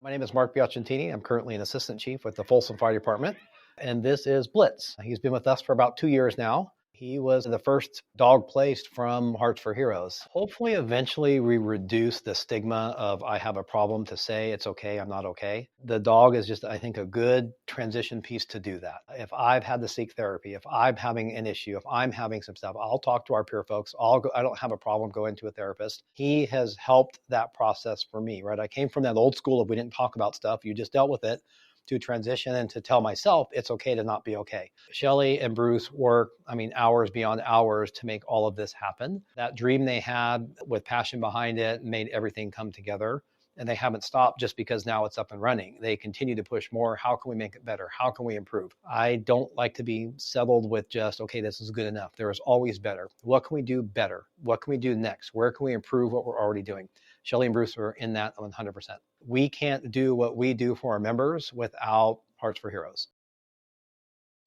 My name is Mark Biachentini. I'm currently an assistant chief with the Folsom Fire Department, and this is Blitz. He's been with us for about 2 years now. He was the first dog placed from Hearts for Heroes. Hopefully, eventually, we reduce the stigma of I have a problem to say it's okay, I'm not okay. The dog is just, I think, a good transition piece to do that. If I've had to seek therapy, if I'm having an issue, if I'm having some stuff, I'll talk to our peer folks. I don't have a problem going to a therapist. He has helped that process for me, right? I came from that old school of we didn't talk about stuff, you just dealt with it, to transition and to tell myself it's okay to not be okay. Shelly and Bruce work, hours beyond hours to make all of this happen. That dream they had with passion behind it made everything come together. And they haven't stopped just because now it's up and running. They continue to push more. How can we make it better? How can we improve? I don't like to be settled with just, okay, this is good enough. There is always better. What can we do better? What can we do next? Where can we improve what we're already doing? Shelly and Bruce are in that 100%. We can't do what we do for our members without Hearts for Heroes.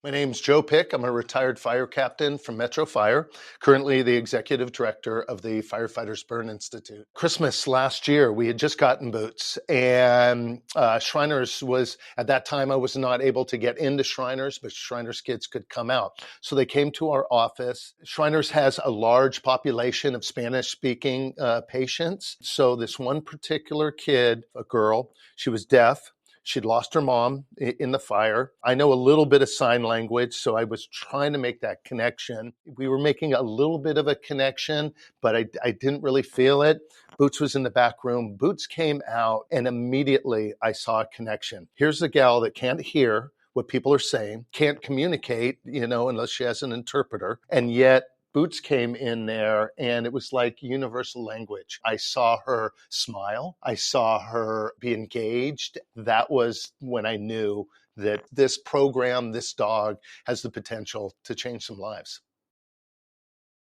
My name's Joe Pick. I'm a retired fire captain from Metro Fire, currently the executive director of the Firefighters Burn Institute. Christmas last year, we had just gotten boots, and Shriners was, at that time, I was not able to get into Shriners, but Shriners kids could come out. So they came to our office. Shriners has a large population of Spanish-speaking patients. So this one particular kid, a girl, she was deaf. She'd lost her mom in the fire. I know a little bit of sign language, so I was trying to make that connection. We were making a little bit of a connection, but I didn't really feel it. Boots was in the back room. Boots came out, and immediately I saw a connection. Here's a gal that can't hear what people are saying, can't communicate, unless she has an interpreter, and yet Boots came in there and it was like universal language. I saw her smile. I saw her be engaged. That was when I knew that this program, this dog, has the potential to change some lives.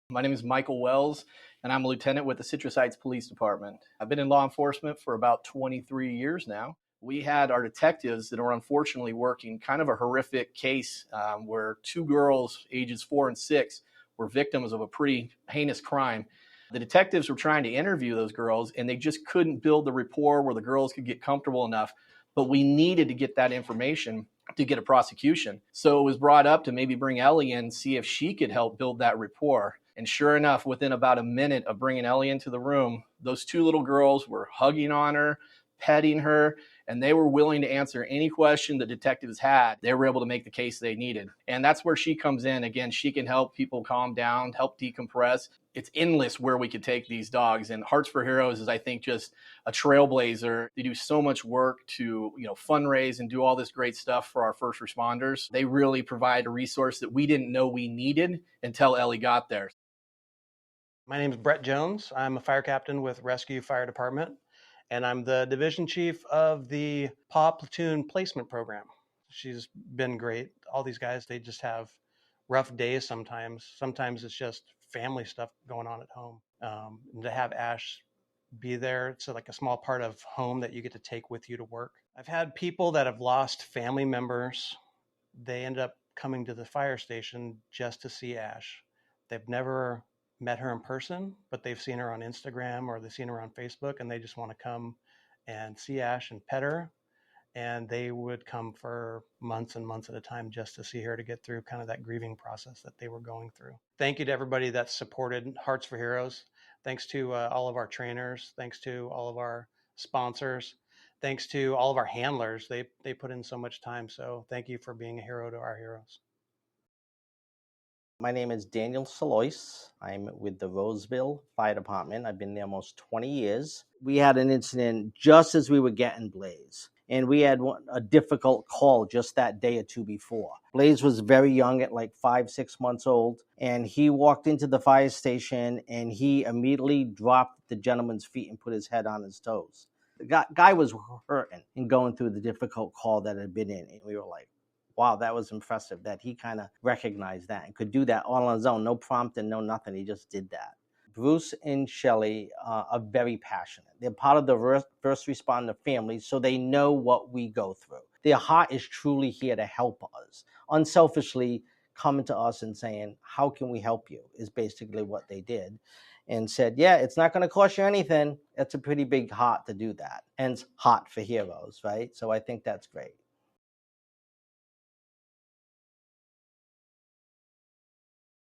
My name is Michael Wells, and I'm a lieutenant with the Citrus Heights Police Department. I've been in law enforcement for about 23 years now. We had our detectives that are unfortunately working kind of a horrific case where 2 girls, ages 4 and 6, were victims of a pretty heinous crime. The detectives were trying to interview those girls, and they just couldn't build the rapport where the girls could get comfortable enough. But we needed to get that information to get a prosecution. So it was brought up to maybe bring Ellie in, see if she could help build that rapport. And sure enough, within about a minute of bringing Ellie into the room, those 2 little girls were hugging on her, petting her, and they were willing to answer any question the detectives had. They were able to make the case they needed. And that's where she comes in. Again, she can help people calm down, help decompress. It's endless where we could take these dogs. And Hearts for Heroes is, I think, just a trailblazer. They do so much work to, fundraise and do all this great stuff for our first responders. They really provide a resource that we didn't know we needed until Ellie got there. My name is Brett Jones. I'm a fire captain with Rescue Fire Department, and I'm the division chief of the Paw Platoon Placement Program. She's been great. All these guys, they just have rough days sometimes. Sometimes it's just family stuff going on at home. And to have Ash be there, it's like a small part of home that you get to take with you to work. I've had people that have lost family members. They end up coming to the fire station just to see Ash. They've never met her in person, but they've seen her on Instagram or they've seen her on Facebook, and they just want to come and see Ash and pet her. And they would come for months and months at a time just to see her, to get through kind of that grieving process that they were going through. Thank you to everybody that supported Hearts for Heroes. Thanks to all of our trainers. Thanks to all of our sponsors. Thanks to all of our handlers. They put in so much time. So thank you for being a hero to our heroes. My name is Daniel Salois. I'm with the Roseville Fire Department. I've been there almost 20 years. We had an incident just as we were getting Blaze, and we had a difficult call just that day or two before. Blaze was very young, at like 5-6 months old, and he walked into the fire station and he immediately dropped the gentleman's feet and put his head on his toes. The guy was hurting and going through the difficult call that had been in, and we were like, wow, that was impressive that he kind of recognized that and could do that all on his own. No prompting, no nothing. He just did that. Bruce and Shelly are very passionate. They're part of the first responder family, so they know what we go through. Their heart is truly here to help us. Unselfishly coming to us and saying, how can we help you, is basically what they did. and said, yeah, it's not going to cost you anything. That's a pretty big heart to do that. And it's Heart for Heroes, right? So I think that's great.